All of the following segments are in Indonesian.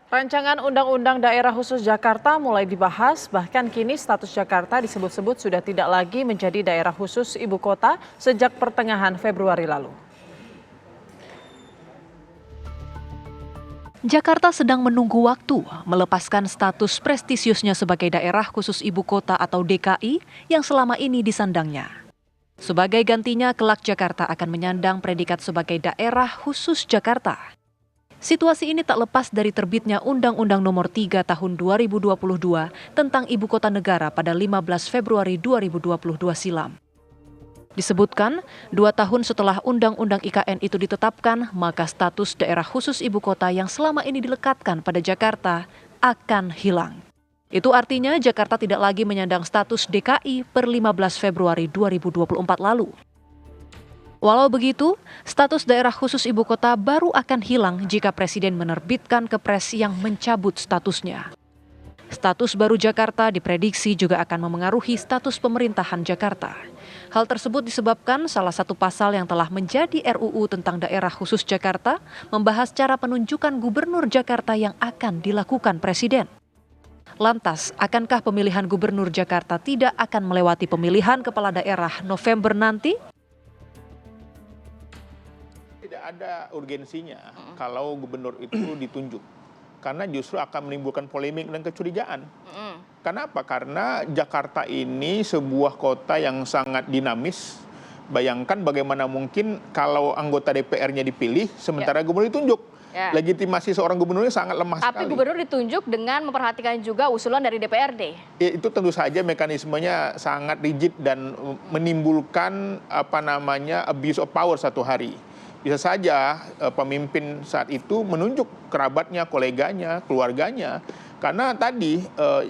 Rancangan Undang-Undang Daerah Khusus Jakarta mulai dibahas, bahkan kini status Jakarta disebut-sebut sudah tidak lagi menjadi daerah khusus ibu kota sejak pertengahan Februari lalu. Jakarta sedang menunggu waktu melepaskan status prestisiusnya sebagai daerah khusus ibu kota atau DKI yang selama ini disandangnya. Sebagai gantinya, kelak Jakarta akan menyandang predikat sebagai daerah khusus Jakarta. Situasi ini tak lepas dari terbitnya Undang-Undang Nomor 3 Tahun 2022 tentang Ibu Kota Negara pada 15 Februari 2022 silam. Disebutkan, 2 tahun setelah Undang-Undang IKN itu ditetapkan, maka status daerah khusus ibu kota yang selama ini dilekatkan pada Jakarta akan hilang. Itu artinya Jakarta tidak lagi menyandang status DKI per 15 Februari 2024 lalu. Walau begitu, status daerah khusus ibu kota baru akan hilang jika Presiden menerbitkan Kepres yang mencabut statusnya. Status baru Jakarta diprediksi juga akan memengaruhi status pemerintahan Jakarta. Hal tersebut disebabkan salah satu pasal yang telah menjadi RUU tentang daerah khusus Jakarta membahas cara penunjukan gubernur Jakarta yang akan dilakukan Presiden. Lantas, akankah pemilihan gubernur Jakarta tidak akan melewati pemilihan kepala daerah November nanti? Tidak ada urgensinya kalau gubernur itu ditunjuk. Karena justru akan menimbulkan polemik dan kecurigaan. Kenapa? Karena Jakarta ini sebuah kota yang sangat dinamis. Bayangkan bagaimana mungkin kalau anggota DPR-nya dipilih, sementara gubernur ditunjuk. Ya. Legitimasi seorang gubernurnya sangat lemah sekali. Tapi gubernur ditunjuk dengan memperhatikan juga usulan dari DPRD. Itu tentu saja mekanismenya sangat rigid dan menimbulkan abuse of power satu hari. Bisa saja pemimpin saat itu menunjuk kerabatnya, koleganya, keluarganya. Karena tadi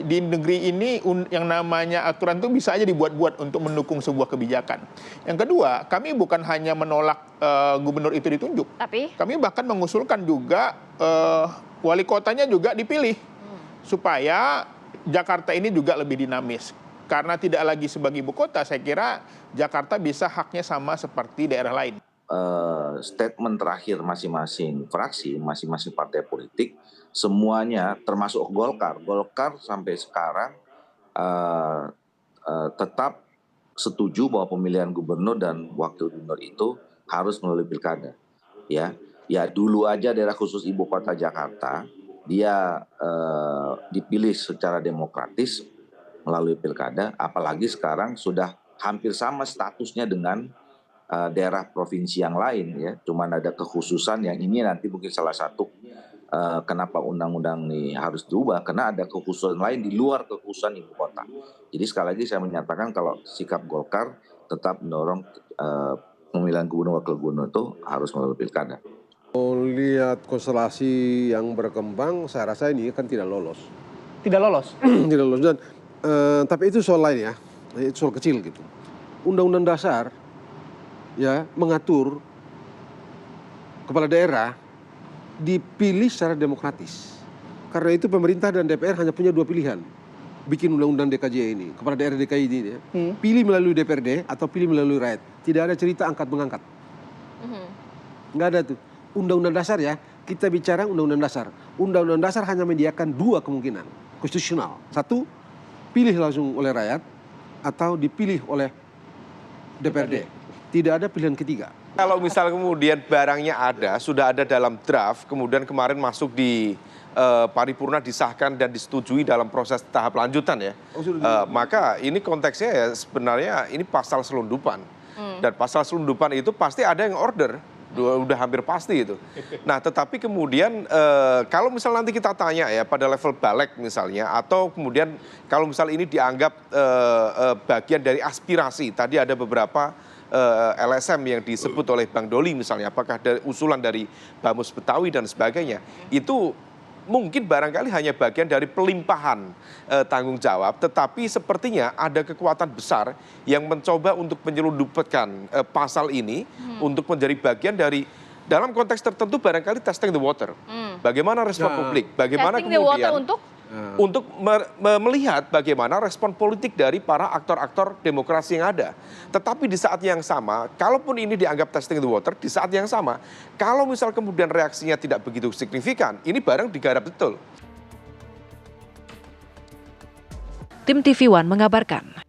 di negeri ini yang namanya aturan itu bisa aja dibuat-buat untuk mendukung sebuah kebijakan. Yang kedua, kami bukan hanya menolak gubernur itu ditunjuk. Tapi kami bahkan mengusulkan juga wali kotanya juga dipilih. Supaya Jakarta ini juga lebih dinamis. Karena tidak lagi sebagai ibu kota, saya kira Jakarta bisa haknya sama seperti daerah lain. Statement terakhir masing-masing fraksi, masing-masing partai politik, semuanya termasuk Golkar sampai sekarang tetap setuju bahwa pemilihan gubernur dan wakil gubernur itu harus melalui pilkada. Ya dulu aja daerah khusus ibu kota Jakarta dia dipilih secara demokratis melalui pilkada, apalagi sekarang sudah hampir sama statusnya dengan daerah provinsi yang lain, ya. Cuman ada kekhususan yang ini nanti mungkin salah satu kenapa undang-undang ini harus diubah, karena ada kekhususan lain di luar kekhususan ibu kota. Jadi sekali lagi saya menyatakan kalau sikap Golkar tetap mendorong pemilihan gubernur wakil gubernur itu harus melalui pilkada. Lihat konstelasi yang berkembang, saya rasa ini kan tidak lolos. Tidak lolos? Tidak lolos. Dan tapi itu soal lain ya, itu soal kecil gitu. Undang-undang dasar ya mengatur kepala daerah dipilih secara demokratis. Karena itu pemerintah dan DPR hanya punya dua pilihan. Bikin undang-undang DKJ ini, kepala daerah DKI ini ya. Pilih melalui DPRD atau pilih melalui rakyat. Tidak ada cerita angkat-mengangkat. Nggak ada tuh. Undang-undang dasar ya, kita bicara undang-undang dasar. Undang-undang dasar hanya menyediakan dua kemungkinan konstitusional. Satu, pilih langsung oleh rakyat atau dipilih oleh DPRD. Tidak ada pilihan ketiga. Kalau misal kemudian barangnya ada, sudah ada dalam draft, kemudian kemarin masuk di paripurna disahkan dan disetujui dalam proses tahap lanjutan ya. Maka ini konteksnya ya sebenarnya ini pasal selundupan. Dan pasal selundupan itu pasti ada yang order. Udah hampir pasti itu. Nah tetapi kemudian kalau misal nanti kita tanya ya pada level balik misalnya, atau kemudian kalau misal ini dianggap bagian dari aspirasi, tadi ada beberapa LSM yang disebut oleh Bang Doli misalnya, apakah dari usulan dari Bamus Betawi dan sebagainya, itu mungkin barangkali hanya bagian dari pelimpahan tanggung jawab, tetapi sepertinya ada kekuatan besar yang mencoba untuk menyelundupkan pasal ini untuk menjadi bagian dari, dalam konteks tertentu barangkali testing the water. Bagaimana respon publik, bagaimana testing kemudian the water untuk untuk melihat bagaimana respon politik dari para aktor-aktor demokrasi yang ada. Tetapi di saat yang sama, kalaupun ini dianggap testing the water, di saat yang sama, kalau misal kemudian reaksinya tidak begitu signifikan, ini barang digarap betul. Tim TV One mengabarkan.